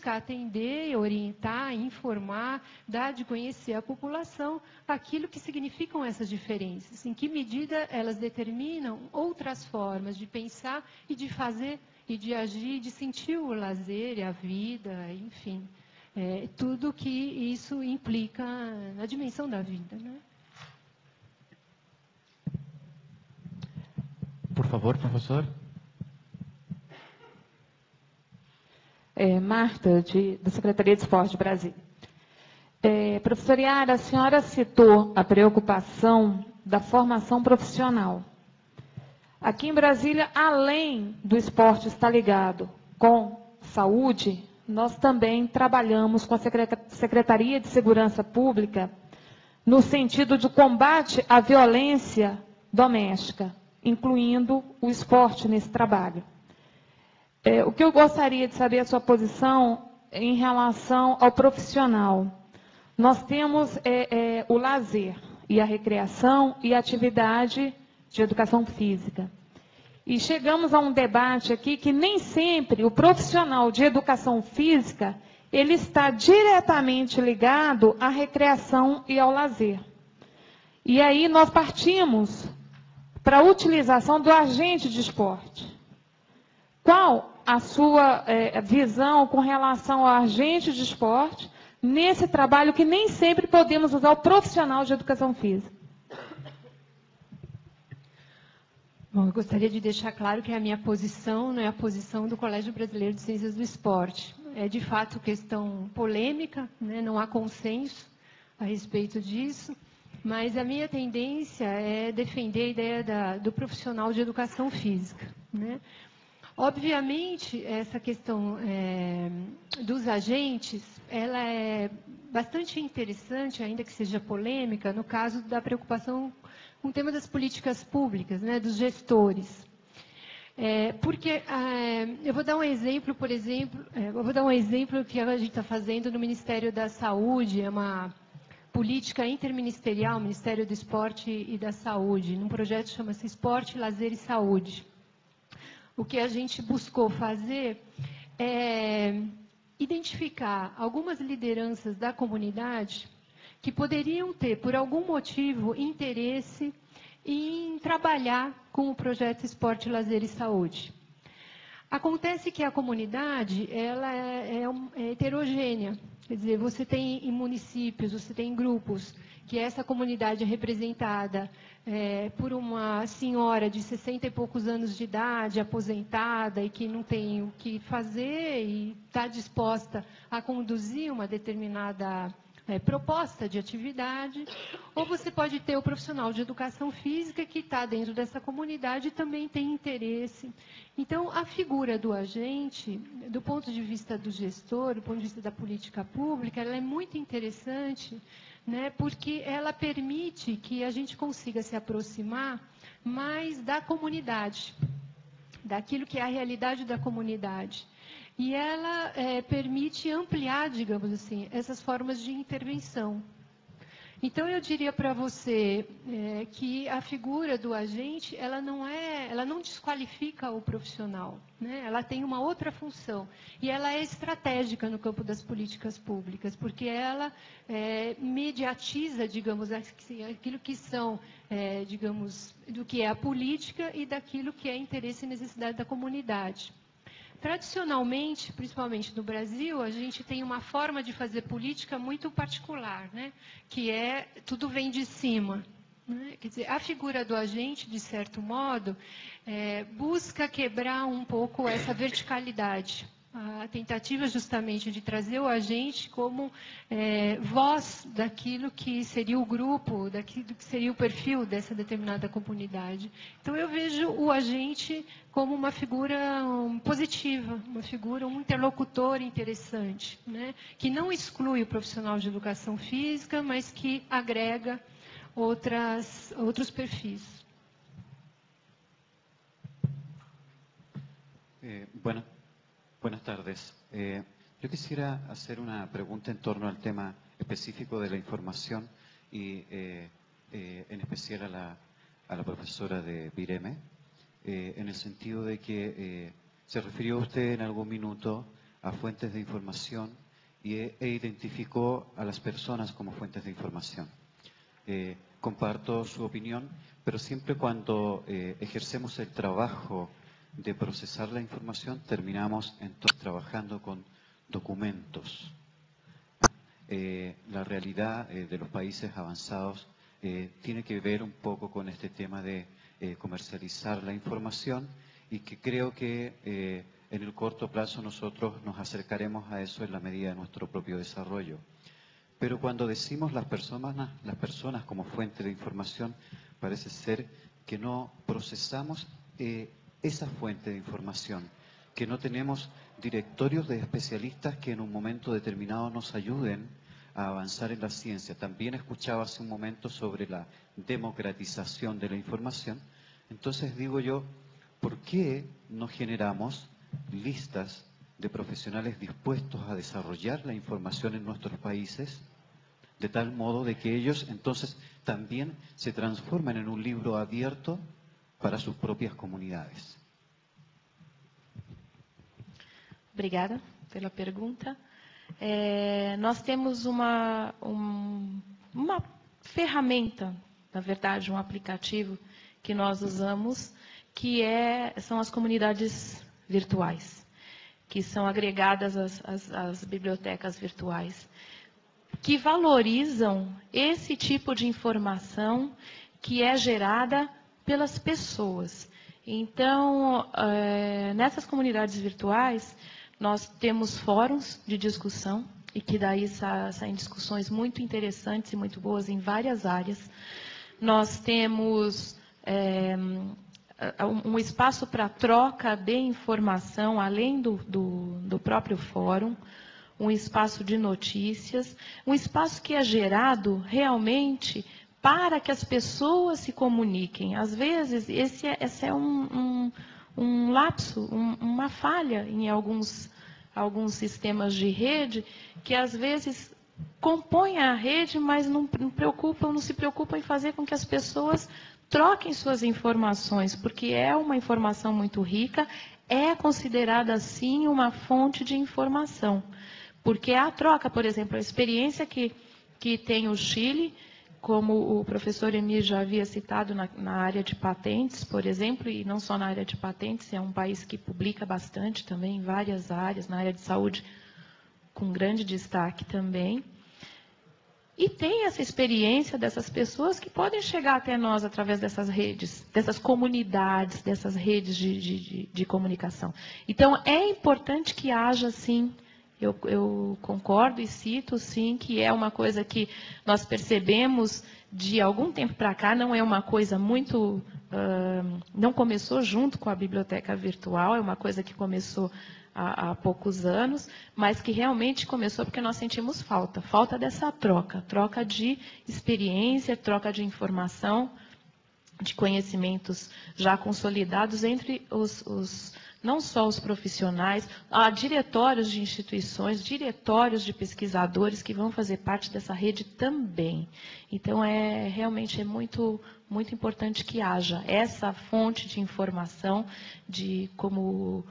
buscar atender, orientar, informar, dar de conhecer à população aquilo que significam essas diferenças, em que medida elas determinam outras formas de pensar e de fazer, e de agir, de sentir o lazer, a vida, enfim, tudo que isso implica na dimensão da vida, né? Por favor, professor. Marta, da Secretaria de Esporte de Brasília. Professora Yara, a senhora citou a preocupação da formação profissional. Aqui em Brasília, além do esporte estar ligado com saúde, nós também trabalhamos com a Secretaria de Segurança Pública no sentido de combate à violência doméstica, incluindo o esporte nesse trabalho. O que eu gostaria de saber a sua posição em relação ao profissional. Nós temos o lazer e a recreação e a atividade de educação física. E chegamos a um debate aqui que nem sempre o profissional de educação física, ele está diretamente ligado à recreação e ao lazer. E aí nós partimos para a utilização do agente de esporte. Qual a sua visão com relação ao agente de esporte nesse trabalho que nem sempre podemos usar o profissional de educação física? Bom, eu gostaria de deixar claro que a minha posição não é a posição do Colégio Brasileiro de Ciências do Esporte. É, de fato, questão polêmica, né? Não há consenso a respeito disso, mas a minha tendência é defender a ideia do profissional de educação física, né? Obviamente, essa questão dos agentes, ela é bastante interessante, ainda que seja polêmica, no caso da preocupação com o tema das políticas públicas, né, dos gestores. Porque eu vou dar um exemplo, que a gente está fazendo no Ministério da Saúde, é uma política interministerial, Ministério do Esporte e da Saúde, num projeto que chama-se Esporte, Lazer e Saúde. O que a gente buscou fazer é identificar algumas lideranças da comunidade que poderiam ter, por algum motivo, interesse em trabalhar com o projeto Esporte, Lazer e Saúde. Acontece que a comunidade ela é heterogênea. Quer dizer, você tem em municípios, você tem em grupos, que essa comunidade é representada por uma senhora de 60 e poucos anos de idade, aposentada, e que não tem o que fazer e está disposta a conduzir uma determinada proposta de atividade, ou você pode ter o profissional de educação física que está dentro dessa comunidade e também tem interesse. Então, a figura do agente, do ponto de vista do gestor, do ponto de vista da política pública, ela é muito interessante, né, porque ela permite que a gente consiga se aproximar mais da comunidade, daquilo que é a realidade da comunidade. E ela permite ampliar, digamos assim, essas formas de intervenção. Então, eu diria para você que a figura do agente, ela não desqualifica o profissional, né? Ela tem uma outra função. E ela é estratégica no campo das políticas públicas, porque ela mediatiza, digamos, aquilo que são, digamos, do que é a política e daquilo que é interesse e necessidade da comunidade. Tradicionalmente, principalmente no Brasil, a gente tem uma forma de fazer política muito particular, né? Que tudo vem de cima. Né? Quer dizer, a figura do agente, de certo modo, busca quebrar um pouco essa verticalidade. A tentativa justamente de trazer o agente como voz daquilo que seria o grupo, daquilo que seria o perfil dessa determinada comunidade. Então, eu vejo o agente como uma figura positiva, uma figura, um interlocutor interessante, né? Que não exclui o profissional de educação física, mas que agrega outros perfis. Buenas tardes. Yo quisiera hacer una pregunta en torno al tema específico de la información y en especial a la profesora de Vireme, en el sentido de que se refirió usted en algún minuto a fuentes de información e identificó a las personas como fuentes de información. Comparto su opinión, pero siempre cuando ejercemos el trabajo de procesar la información, terminamos entonces trabajando con documentos. La realidad de los países avanzados tiene que ver un poco con este tema de comercializar la información, y que creo que en el corto plazo nosotros nos acercaremos a eso en la medida de nuestro propio desarrollo. Pero cuando decimos las personas como fuente de información, parece ser que no procesamos esa fuente de información, que no tenemos directorios de especialistas que en un momento determinado nos ayuden a avanzar en la ciencia. También escuchaba hace un momento sobre la democratización de la información. Entonces digo yo, ¿por qué no generamos listas de profesionales dispuestos a desarrollar la información en nuestros países, de tal modo de que ellos entonces también se transformen en un libro abierto para sus propias comunidades? Obrigada pela pergunta. Nós temos uma ferramenta, na verdade, um aplicativo que nós usamos, que são as comunidades virtuais, que são agregadas às bibliotecas virtuais, que valorizam esse tipo de informação que é gerada pelas pessoas. Então, nessas comunidades virtuais, nós temos fóruns de discussão, e que daí saem discussões muito interessantes e muito boas em várias áreas. Nós temos um espaço para troca de informação, além do próprio fórum, um espaço de notícias, um espaço que é gerado realmente para que as pessoas se comuniquem. Às vezes, esse é um lapso, uma falha em alguns sistemas de rede, que às vezes compõem a rede, mas não se preocupam em fazer com que as pessoas troquem suas informações, porque é uma informação muito rica, é considerada, sim, uma fonte de informação. Porque a troca, por exemplo, a experiência que tem o Chile, como o professor Emir já havia citado na área de patentes, por exemplo, e não só na área de patentes, é um país que publica bastante também em várias áreas, na área de saúde, com grande destaque também. E tem essa experiência dessas pessoas que podem chegar até nós através dessas redes, dessas comunidades, dessas redes de comunicação. Então, é importante que haja, sim, eu concordo e cito, sim, que é uma coisa que nós percebemos de algum tempo para cá, não é uma coisa muito... não começou junto com a biblioteca virtual, é uma coisa que começou há poucos anos, mas que realmente começou porque nós sentimos falta dessa troca de experiência, troca de informação, de conhecimentos já consolidados entre não só os profissionais, há diretórios de instituições, diretórios de pesquisadores que vão fazer parte dessa rede também. Então, realmente é muito, muito importante que haja essa fonte de informação como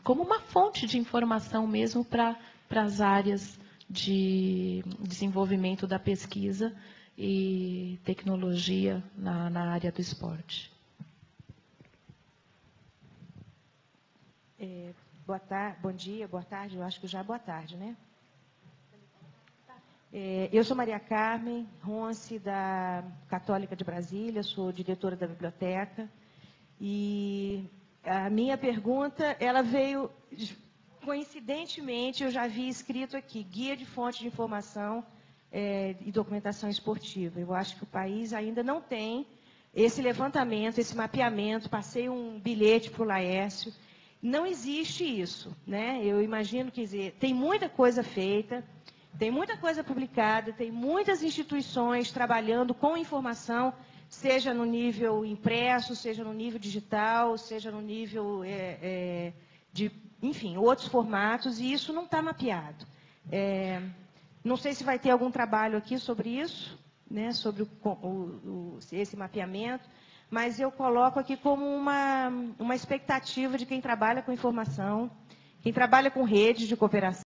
uma fonte de informação mesmo para as áreas de desenvolvimento da pesquisa e tecnologia na área do esporte. Bom dia, boa tarde, eu acho que já é boa tarde, né? Eu sou Maria Carmen Ronce, da Católica de Brasília, sou diretora da biblioteca, e a minha pergunta, ela veio, coincidentemente, eu já havia escrito aqui, Guia de Fonte de Informação e Documentação Esportiva. Eu acho que o país ainda não tem esse levantamento, esse mapeamento, passei um bilhete para o Laércio. Não existe isso, né? Eu imagino, quer dizer, tem muita coisa feita, tem muita coisa publicada, tem muitas instituições trabalhando com informação, seja no nível impresso, seja no nível digital, seja no nível de, enfim, outros formatos, e isso não está mapeado. Não sei se vai ter algum trabalho aqui sobre isso, né, sobre esse mapeamento, mas eu coloco aqui como uma expectativa de quem trabalha com informação Quem trabalha com redes de cooperação